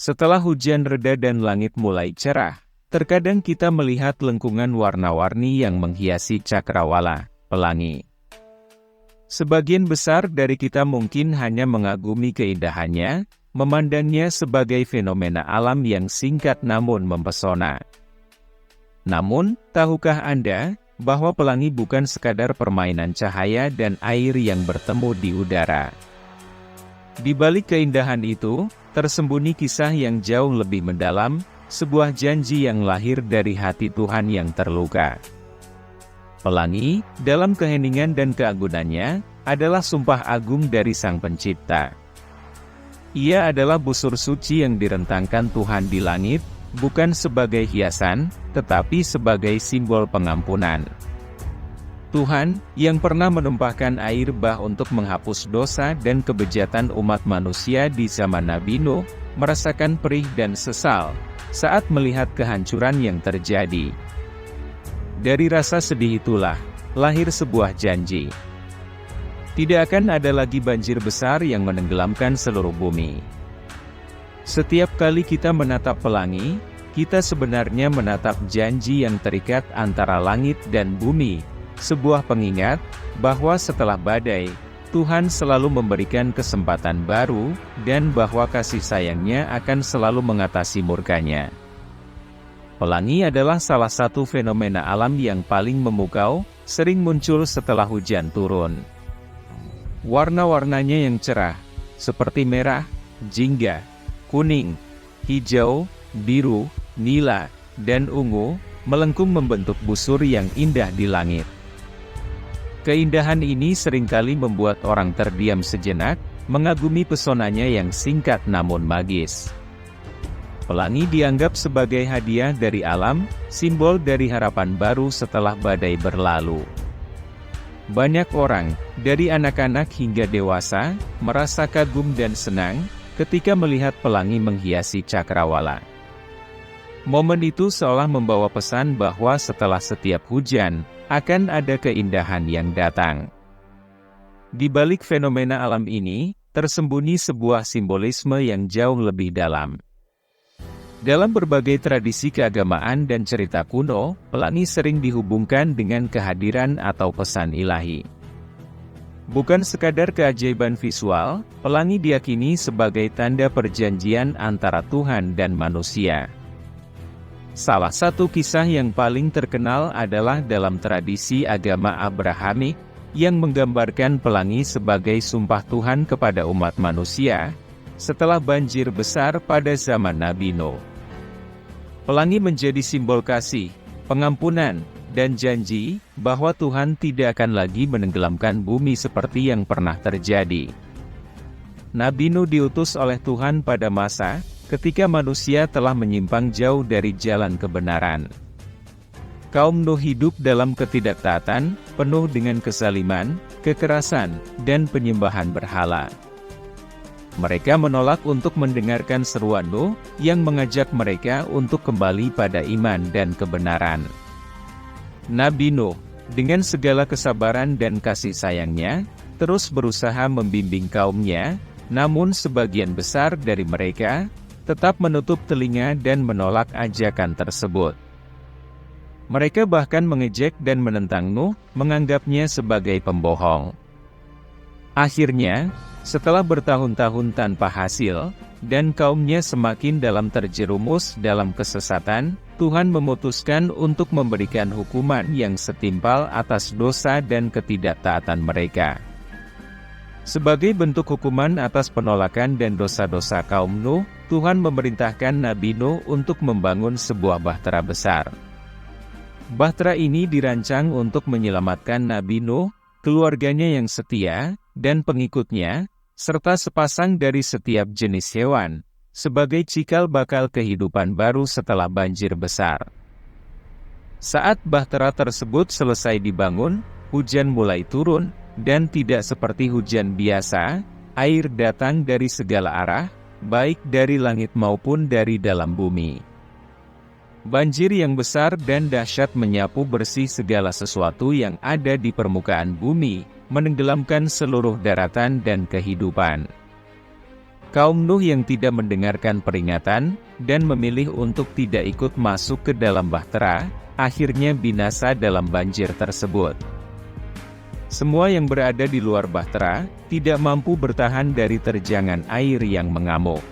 Setelah hujan reda dan langit mulai cerah, terkadang kita melihat lengkungan warna-warni yang menghiasi cakrawala, pelangi. Sebagian besar dari kita mungkin hanya mengagumi keindahannya, memandangnya sebagai fenomena alam yang singkat namun mempesona. Namun, tahukah Anda bahwa pelangi bukan sekadar permainan cahaya dan air yang bertemu di udara? Di balik keindahan itu, tersembunyi kisah yang jauh lebih mendalam, sebuah janji yang lahir dari hati Tuhan yang terluka. Pelangi, dalam keheningan dan keagungannya, adalah sumpah agung dari Sang Pencipta. Ia adalah busur suci yang direntangkan Tuhan di langit, bukan sebagai hiasan, tetapi sebagai simbol pengampunan. Tuhan, yang pernah menumpahkan air bah untuk menghapus dosa dan kebejatan umat manusia di zaman Nabi Nuh, merasakan perih dan sesal saat melihat kehancuran yang terjadi. Dari rasa sedih itulah, lahir sebuah janji. Tidak akan ada lagi banjir besar yang menenggelamkan seluruh bumi. Setiap kali kita menatap pelangi, kita sebenarnya menatap janji yang terikat antara langit dan bumi, sebuah pengingat bahwa setelah badai, Tuhan selalu memberikan kesempatan baru, dan bahwa kasih sayangnya akan selalu mengatasi murkanya. Pelangi adalah salah satu fenomena alam yang paling memukau, sering muncul setelah hujan turun. Warna-warnanya yang cerah, seperti merah, jingga, kuning, hijau, biru, nila, dan ungu, melengkung membentuk busur yang indah di langit. Keindahan ini seringkali membuat orang terdiam sejenak, mengagumi pesonanya yang singkat namun magis. Pelangi dianggap sebagai hadiah dari alam, simbol dari harapan baru setelah badai berlalu. Banyak orang, dari anak-anak hingga dewasa, merasa kagum dan senang ketika melihat pelangi menghiasi cakrawala. Momen itu seolah membawa pesan bahwa setelah setiap hujan, akan ada keindahan yang datang. Di balik fenomena alam ini, tersembunyi sebuah simbolisme yang jauh lebih dalam. Dalam berbagai tradisi keagamaan dan cerita kuno, pelangi sering dihubungkan dengan kehadiran atau pesan ilahi. Bukan sekadar keajaiban visual, pelangi diyakini sebagai tanda perjanjian antara Tuhan dan manusia. Salah satu kisah yang paling terkenal adalah dalam tradisi agama Abrahamik, yang menggambarkan pelangi sebagai sumpah Tuhan kepada umat manusia, setelah banjir besar pada zaman Nabi Nuh. Pelangi menjadi simbol kasih, pengampunan, dan janji, bahwa Tuhan tidak akan lagi menenggelamkan bumi seperti yang pernah terjadi. Nabi Nuh diutus oleh Tuhan pada masa ketika manusia telah menyimpang jauh dari jalan kebenaran. Kaum Nuh hidup dalam ketidaktaatan, penuh dengan kezaliman, kekerasan, dan penyembahan berhala. Mereka menolak untuk mendengarkan seruan Nuh, yang mengajak mereka untuk kembali pada iman dan kebenaran. Nabi Nuh, dengan segala kesabaran dan kasih sayangnya, terus berusaha membimbing kaumnya, namun sebagian besar dari mereka tetap menutup telinga dan menolak ajakan tersebut. Mereka bahkan mengejek dan menentang Nuh, menganggapnya sebagai pembohong. Akhirnya, setelah bertahun-tahun tanpa hasil, dan kaumnya semakin dalam terjerumus dalam kesesatan, Tuhan memutuskan untuk memberikan hukuman yang setimpal atas dosa dan ketidaktaatan mereka. Sebagai bentuk hukuman atas penolakan dan dosa-dosa kaum Nuh, Tuhan memerintahkan Nabi Nuh untuk membangun sebuah bahtera besar. Bahtera ini dirancang untuk menyelamatkan Nabi Nuh, keluarganya yang setia, dan pengikutnya, serta sepasang dari setiap jenis hewan, sebagai cikal bakal kehidupan baru setelah banjir besar. Saat bahtera tersebut selesai dibangun, hujan mulai turun, dan tidak seperti hujan biasa, air datang dari segala arah, baik dari langit maupun dari dalam bumi. Banjir yang besar dan dahsyat menyapu bersih segala sesuatu yang ada di permukaan bumi, menenggelamkan seluruh daratan dan kehidupan. Kaum Nuh yang tidak mendengarkan peringatan, dan memilih untuk tidak ikut masuk ke dalam bahtera, akhirnya binasa dalam banjir tersebut. Semua yang berada di luar bahtera, tidak mampu bertahan dari terjangan air yang mengamuk.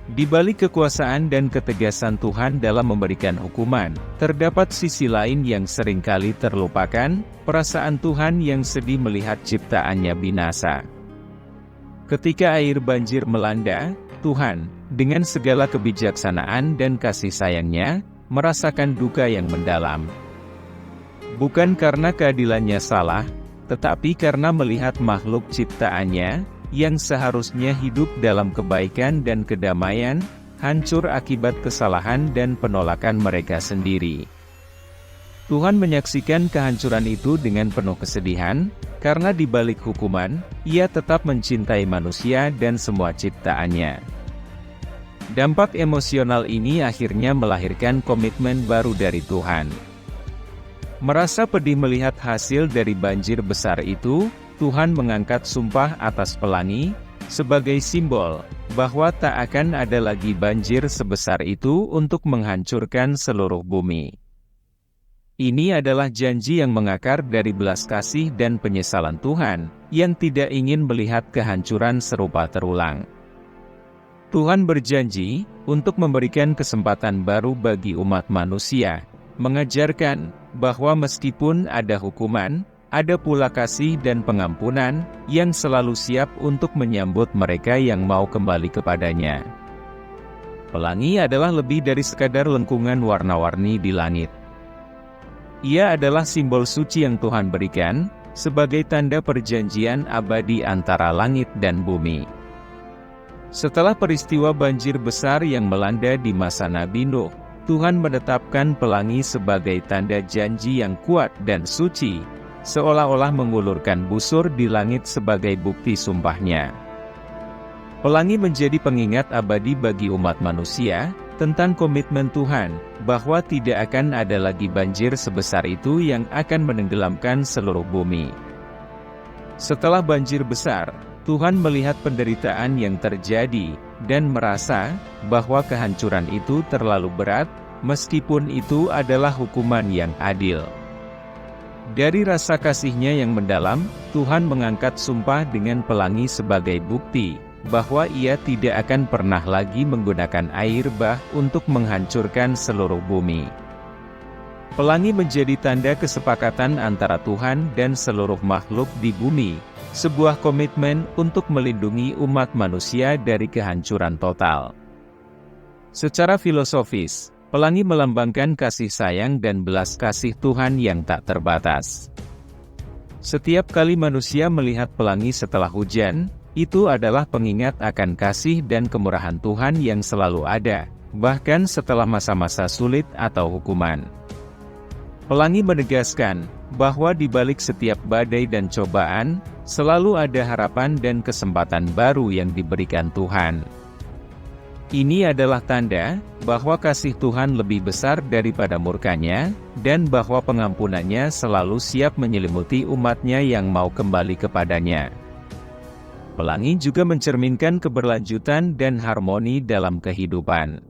Di balik kekuasaan dan ketegasan Tuhan dalam memberikan hukuman, terdapat sisi lain yang seringkali terlupakan, perasaan Tuhan yang sedih melihat ciptaannya binasa. Ketika air banjir melanda, Tuhan, dengan segala kebijaksanaan dan kasih sayangnya, merasakan duka yang mendalam. Bukan karena keadilannya salah, tetapi karena melihat makhluk ciptaannya, yang seharusnya hidup dalam kebaikan dan kedamaian, hancur akibat kesalahan dan penolakan mereka sendiri. Tuhan menyaksikan kehancuran itu dengan penuh kesedihan, karena di balik hukuman, Ia tetap mencintai manusia dan semua ciptaannya. Dampak emosional ini akhirnya melahirkan komitmen baru dari Tuhan. Merasa pedih melihat hasil dari banjir besar itu, Tuhan mengangkat sumpah atas pelangi, sebagai simbol, bahwa tak akan ada lagi banjir sebesar itu untuk menghancurkan seluruh bumi. Ini adalah janji yang mengakar dari belas kasih dan penyesalan Tuhan, yang tidak ingin melihat kehancuran serupa terulang. Tuhan berjanji untuk memberikan kesempatan baru bagi umat manusia, mengajarkan bahwa meskipun ada hukuman, ada pula kasih dan pengampunan yang selalu siap untuk menyambut mereka yang mau kembali kepadanya. Pelangi adalah lebih dari sekadar lengkungan warna-warni di langit. Ia adalah simbol suci yang Tuhan berikan, sebagai tanda perjanjian abadi antara langit dan bumi. Setelah peristiwa banjir besar yang melanda di masa Nabi Nuh, Tuhan menetapkan pelangi sebagai tanda janji yang kuat dan suci, seolah-olah mengulurkan busur di langit sebagai bukti sumpahnya. Pelangi menjadi pengingat abadi bagi umat manusia, tentang komitmen Tuhan, bahwa tidak akan ada lagi banjir sebesar itu yang akan menenggelamkan seluruh bumi. Setelah banjir besar, Tuhan melihat penderitaan yang terjadi, dan merasa bahwa kehancuran itu terlalu berat, meskipun itu adalah hukuman yang adil. Dari rasa kasih-Nya yang mendalam, Tuhan mengangkat sumpah dengan pelangi sebagai bukti, bahwa Ia tidak akan pernah lagi menggunakan air bah untuk menghancurkan seluruh bumi. Pelangi menjadi tanda kesepakatan antara Tuhan dan seluruh makhluk di bumi, sebuah komitmen untuk melindungi umat manusia dari kehancuran total. Secara filosofis, pelangi melambangkan kasih sayang dan belas kasih Tuhan yang tak terbatas. Setiap kali manusia melihat pelangi setelah hujan, itu adalah pengingat akan kasih dan kemurahan Tuhan yang selalu ada, bahkan setelah masa-masa sulit atau hukuman. Pelangi menegaskan bahwa di balik setiap badai dan cobaan, selalu ada harapan dan kesempatan baru yang diberikan Tuhan. Ini adalah tanda bahwa kasih Tuhan lebih besar daripada murkanya, dan bahwa pengampunannya selalu siap menyelimuti umatnya yang mau kembali kepadanya. Pelangi juga mencerminkan keberlanjutan dan harmoni dalam kehidupan.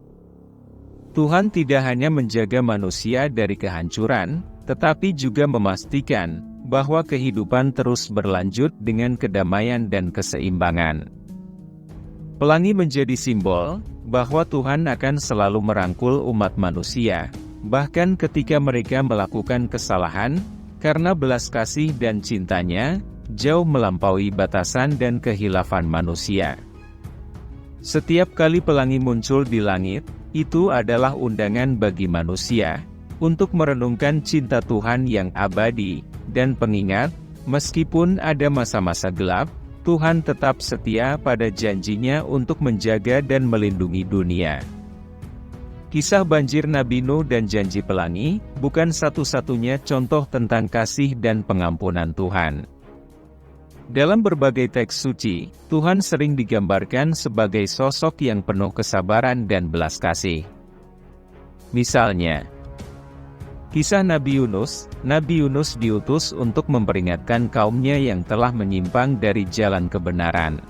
Tuhan tidak hanya menjaga manusia dari kehancuran, tetapi juga memastikan bahwa kehidupan terus berlanjut dengan kedamaian dan keseimbangan. Pelangi menjadi simbol bahwa Tuhan akan selalu merangkul umat manusia, bahkan ketika mereka melakukan kesalahan, karena belas kasih dan cintanya jauh melampaui batasan dan kehilafan manusia. Setiap kali pelangi muncul di langit, itu adalah undangan bagi manusia untuk merenungkan cinta Tuhan yang abadi, dan pengingat, meskipun ada masa-masa gelap, Tuhan tetap setia pada janjinya untuk menjaga dan melindungi dunia. Kisah banjir Nabi Nuh dan janji pelangi bukan satu-satunya contoh tentang kasih dan pengampunan Tuhan. Dalam berbagai teks suci, Tuhan sering digambarkan sebagai sosok yang penuh kesabaran dan belas kasih. Misalnya, kisah Nabi Yunus diutus untuk memperingatkan kaumnya yang telah menyimpang dari jalan kebenaran.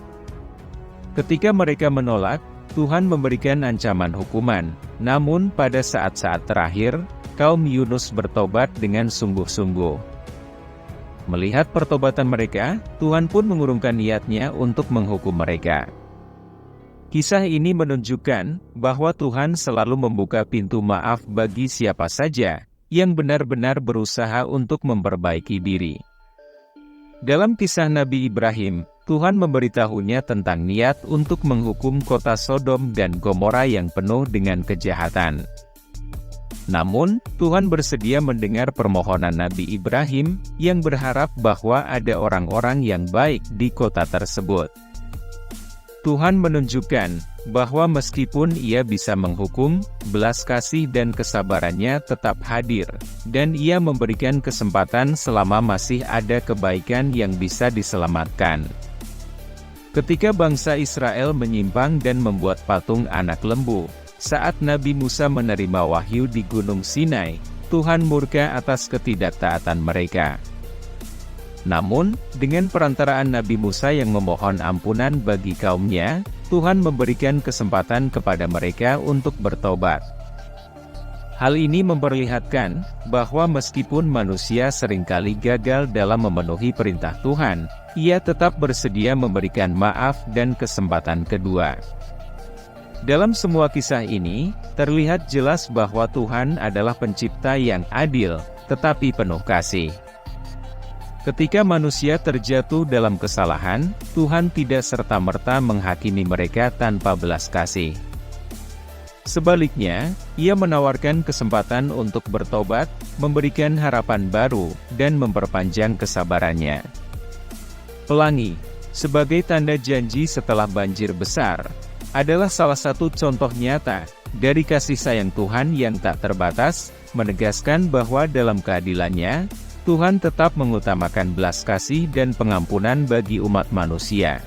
Ketika mereka menolak, Tuhan memberikan ancaman hukuman. Namun pada saat-saat terakhir, kaum Yunus bertobat dengan sungguh-sungguh. Melihat pertobatan mereka, Tuhan pun mengurungkan niatnya untuk menghukum mereka. Kisah ini menunjukkan bahwa Tuhan selalu membuka pintu maaf bagi siapa saja yang benar-benar berusaha untuk memperbaiki diri. Dalam kisah Nabi Ibrahim, Tuhan memberitahunya tentang niat untuk menghukum kota Sodom dan Gomora yang penuh dengan kejahatan. Namun, Tuhan bersedia mendengar permohonan Nabi Ibrahim yang berharap bahwa ada orang-orang yang baik di kota tersebut. Tuhan menunjukkan bahwa meskipun Ia bisa menghukum, belas kasih dan kesabarannya tetap hadir, dan Ia memberikan kesempatan selama masih ada kebaikan yang bisa diselamatkan. Ketika bangsa Israel menyimpang dan membuat patung anak lembu, saat Nabi Musa menerima wahyu di Gunung Sinai, Tuhan murka atas ketidaktaatan mereka. Namun, dengan perantaraan Nabi Musa yang memohon ampunan bagi kaumnya, Tuhan memberikan kesempatan kepada mereka untuk bertobat. Hal ini memperlihatkan bahwa meskipun manusia seringkali gagal dalam memenuhi perintah Tuhan, Ia tetap bersedia memberikan maaf dan kesempatan kedua. Dalam semua kisah ini, terlihat jelas bahwa Tuhan adalah pencipta yang adil, tetapi penuh kasih. Ketika manusia terjatuh dalam kesalahan, Tuhan tidak serta-merta menghakimi mereka tanpa belas kasih. Sebaliknya, Ia menawarkan kesempatan untuk bertobat, memberikan harapan baru, dan memperpanjang kesabarannya. Pelangi, sebagai tanda janji setelah banjir besar, adalah salah satu contoh nyata dari kasih sayang Tuhan yang tak terbatas, menegaskan bahwa dalam keadilannya, Tuhan tetap mengutamakan belas kasih dan pengampunan bagi umat manusia.